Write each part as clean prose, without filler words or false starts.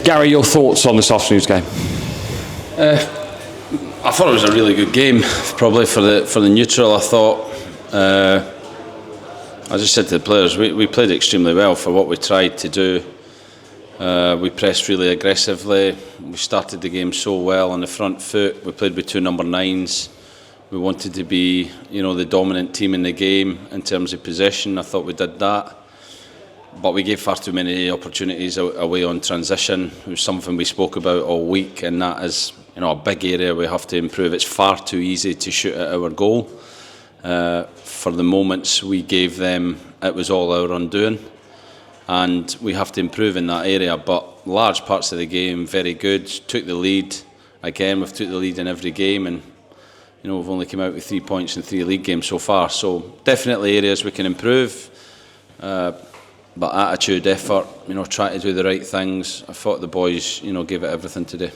Gary, your thoughts on this afternoon's game? I thought it was a really good game, probably for the neutral. I thought, I just said to the players, we played extremely well for what we tried to do. We pressed really aggressively. We started the game so well on the front foot. We played with 2 number 9s. We wanted to be, the dominant team in the game in terms of possession. I thought we did that. But we gave far too many opportunities away on transition. It was something we spoke about all week, and that is a big area we have to improve. It's far too easy to shoot at our goal. For the moments we gave them, it was all our undoing, and we have to improve in that area. But large parts of the game, very good. Took the lead. Again, we've took the lead in every game, and we've only come out with 3 points in 3 league games so far. So definitely areas we can improve. But attitude, effort, try to do the right things. I thought the boys, gave it everything today.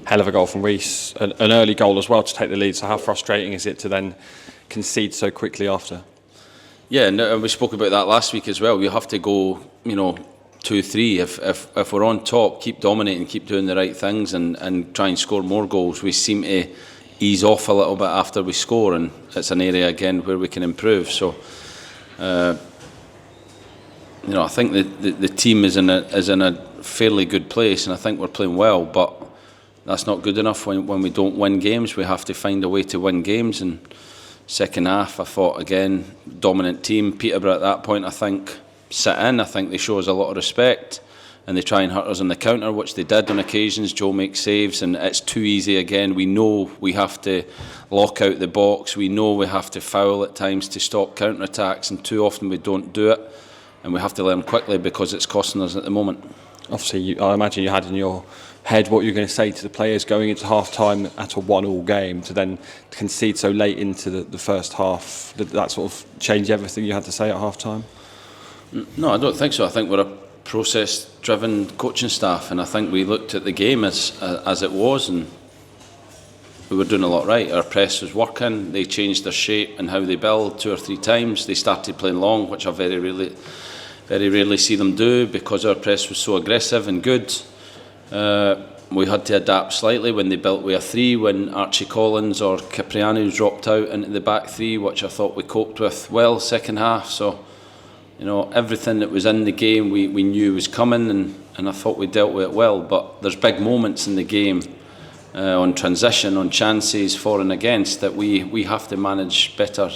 Hell of a goal from Reece, an early goal as well to take the lead. So how frustrating is it to then concede so quickly after? Yeah, and we spoke about that last week as well. We have to go, 2-3. If we're on top, keep dominating, keep doing the right things, and try and score more goals. We seem to ease off a little bit after we score, and it's an area again where we can improve. So. I think the team is in a fairly good place, and I think we're playing well, but that's not good enough when we don't win games. We have to find a way to win games. And second half, I thought, again, dominant team. Peterborough at that point, I think, sit in. I think they show us a lot of respect, and they try and hurt us on the counter, which they did on occasions. Joe makes saves, and it's too easy again. We know we have to lock out the box. We know we have to foul at times to stop counter-attacks, and too often we don't do it. And we have to learn quickly because it's costing us at the moment. Obviously, I imagine you had in your head what you're going to say to the players going into half-time at a 1-1 game, to then concede so late into the first half. Did that sort of change everything you had to say at half-time? No, I don't think so. I think we're a process-driven coaching staff, and I think we looked at the game as it was, and we were doing a lot right. Our press was working. They changed their shape and how they build 2 or 3 times. They started playing long, which I very rarely see them do, because our press was so aggressive and good. We had to adapt slightly when they built with a 3, when Archie Collins or Cipriano dropped out into the back 3, which I thought we coped with well second half. So, everything that was in the game we knew was coming, and I thought we dealt with it well. But there's big moments in the game on transition, on chances for and against, that we have to manage better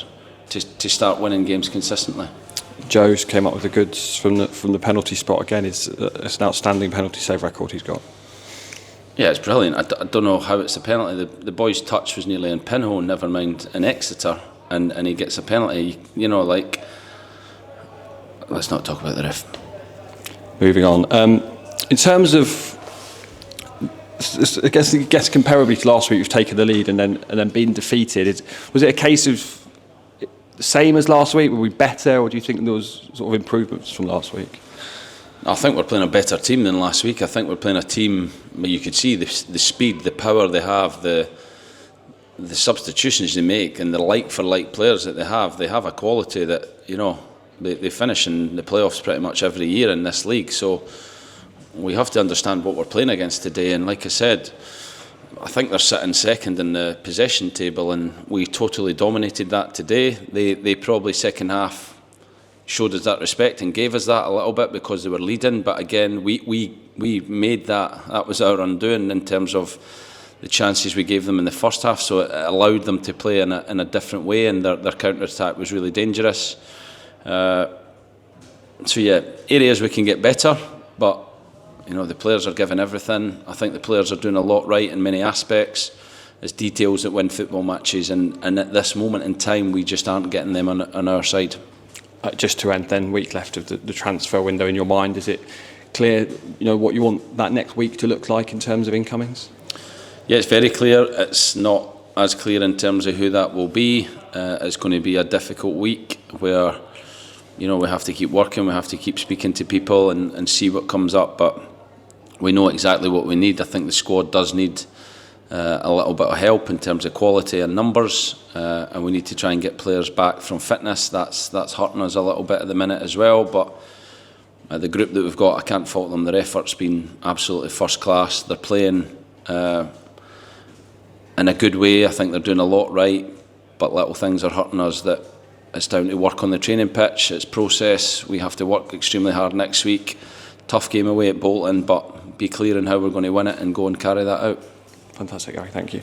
to start winning games consistently. Joe's came up with the goods from the penalty spot again. It's an outstanding penalty save record he's got. Yeah, it's brilliant. I don't know how it's a penalty. The boy's touch was nearly in pinhole, never mind in Exeter, and he gets a penalty. Let's not talk about the ref. Moving on. In terms of, I guess comparably to last week, you've taken the lead and then been defeated. Was it a case of the same as last week? Were we better, or do you think there was sort of improvements from last week? I think we're playing a better team than last week. I think we're playing a team where you could see the speed, the power they have, the substitutions they make, and the like-for-like players that they have. They have a quality that, they finish in the playoffs pretty much every year in this league. So we have to understand what we're playing against today. And like I said, I think they're sitting second in the possession table, and we totally dominated that today. They probably second half showed us that respect and gave us that a little bit because they were leading. But again, we made that. That was our undoing in terms of the chances we gave them in the first half. So it allowed them to play in a different way, and their counter-attack was really dangerous. So yeah, areas we can get better, but the players are giving everything. I think the players are doing a lot right in many aspects. There's details that win football matches, and at this moment in time, we just aren't getting them on our side. Just to end then, week left of the transfer window in your mind, is it clear, what you want that next week to look like in terms of incomings? Yeah, it's very clear. It's not as clear in terms of who that will be. It's going to be a difficult week where, we have to keep working, we have to keep speaking to people and see what comes up, but we know exactly what we need. I think the squad does need a little bit of help in terms of quality and numbers, and we need to try and get players back from fitness. That's hurting us a little bit at the minute as well, but The group that we've got, I can't fault them. Their effort's been absolutely first class. They're playing in a good way. I think they're doing a lot right, but little things are hurting us. That it's down to work on the training pitch. It's process. We have to work extremely hard next week. Tough game away at Bolton, but be clear on how we're going to win it and go and carry that out. Fantastic, Gary. Thank you.